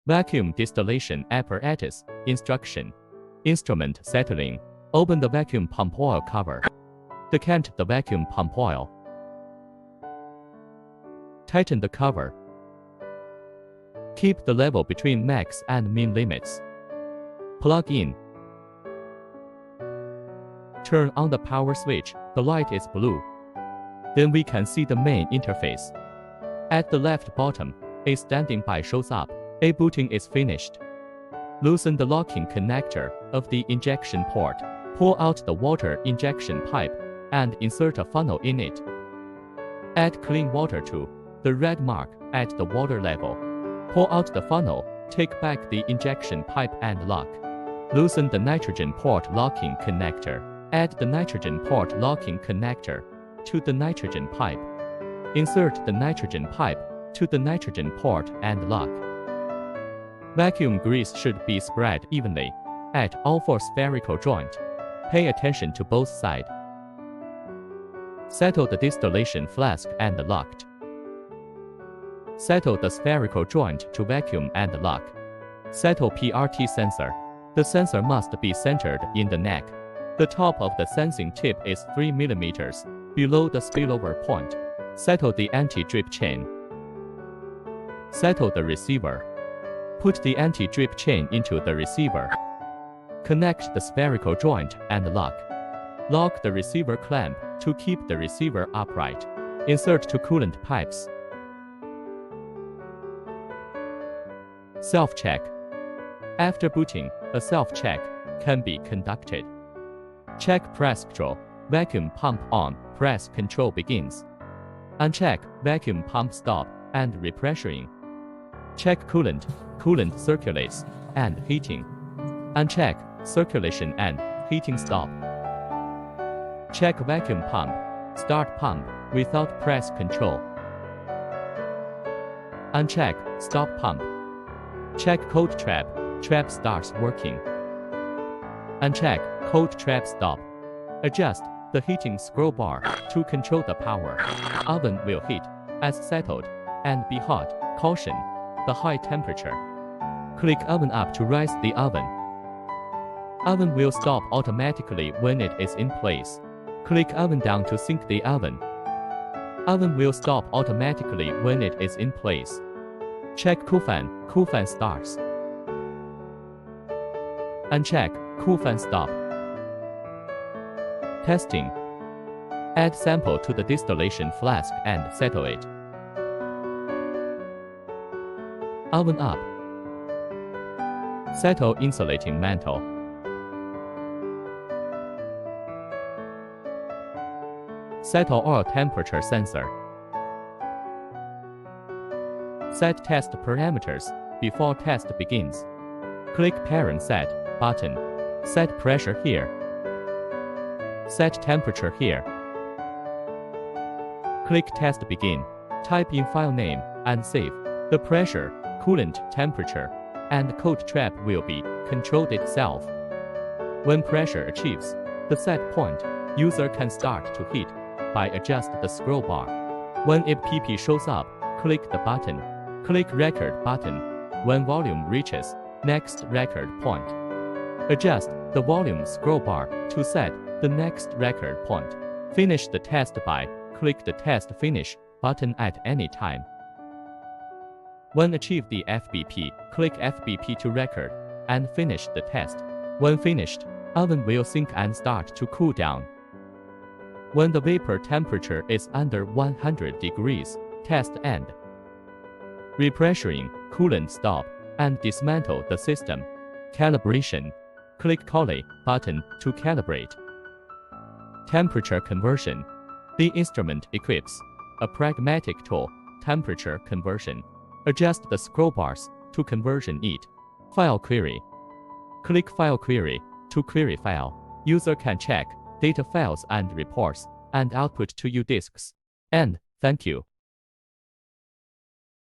Vacuum distillation apparatus. Instruction. Instrument settling. Open the vacuum pump oil cover. Decant the vacuum pump oil. Tighten the cover. Keep the level between max and min limits. Plug in. Turn on the power switch. The light is blue. Then we can see the main interface. At the left bottom, a standing by shows up. A booting is finished. Loosen the locking connector of the injection port. Pull out the water injection pipe and insert a funnel in it. Add clean water to the red mark at the water level. Pull out the funnel, take back the injection pipe and lock. Loosen the nitrogen port locking connector. Add the nitrogen port locking connector to the nitrogen pipe. Insert the nitrogen pipe to the nitrogen port and lock. Vacuum grease should be spread evenly at all four spherical joints. Pay attention to both sides. Settle the distillation flask and locked. Settle the spherical joint to vacuum and lock. Settle PRT sensor. The sensor must be centered in the neck. The top of the sensing tip is 3 mm below the spillover point. Settle the anti-drip chain. Settle the receiver. Put the anti-drip chain into the receiver. Connect the spherical joint and lock. Lock the receiver clamp to keep the receiver upright. Insert two coolant pipes. Self-check. After booting, a self-check can be conducted. Check press control. Vacuum pump on. Press control begins. Uncheck. Vacuum pump stop and repressuring. Check coolant. Coolant circulates and heating. Uncheck. Circulation and heating stop. Check vacuum pump. Start pump without press control. Uncheck. Stop pump. Check cold trap. Trap starts working. Uncheck. Cold trap stop. Adjust the heating scroll bar to control the power. Oven will heat as settled and be hot. Caution: the high temperature. Click oven up to raise the oven. Oven will stop automatically when it is in place. Click oven down to sync the oven. Oven will stop automatically when it is in place. Check cool fan. Cool fan starts. Uncheck. Cool fan stop. Testing. Add sample to the distillation flask and settle it. Oven up. Settle insulating mantle. Settle oil temperature sensor. Set test parameters before test begins. Click parent set button. Set pressure here. Set temperature here. Click test begin. Type in file name and save. The pressure, coolant temperature, and cold trap will be controlled itself. When pressure achieves the set point, user can start to heat by adjust the scroll bar. When a PP shows up, click the button. Click record button when volume reaches next record point. Adjust the volume scroll bar to set the next record point. Finish the test by click the test finish button at any time. When achieve the FBP, click FBP to record and finish the test. When finished, oven will sink and start to cool down. When the vapor temperature is under 100 degrees, test end. Repressuring, coolant stop, and dismantle the system. Calibration. Click Collie button to calibrate. Temperature conversion. The instrument equips a pragmatic tool, temperature conversion. Adjust the scroll bars to conversion it. File query. Click File query to query file. User can check data files and reports and output to U disks. And thank you.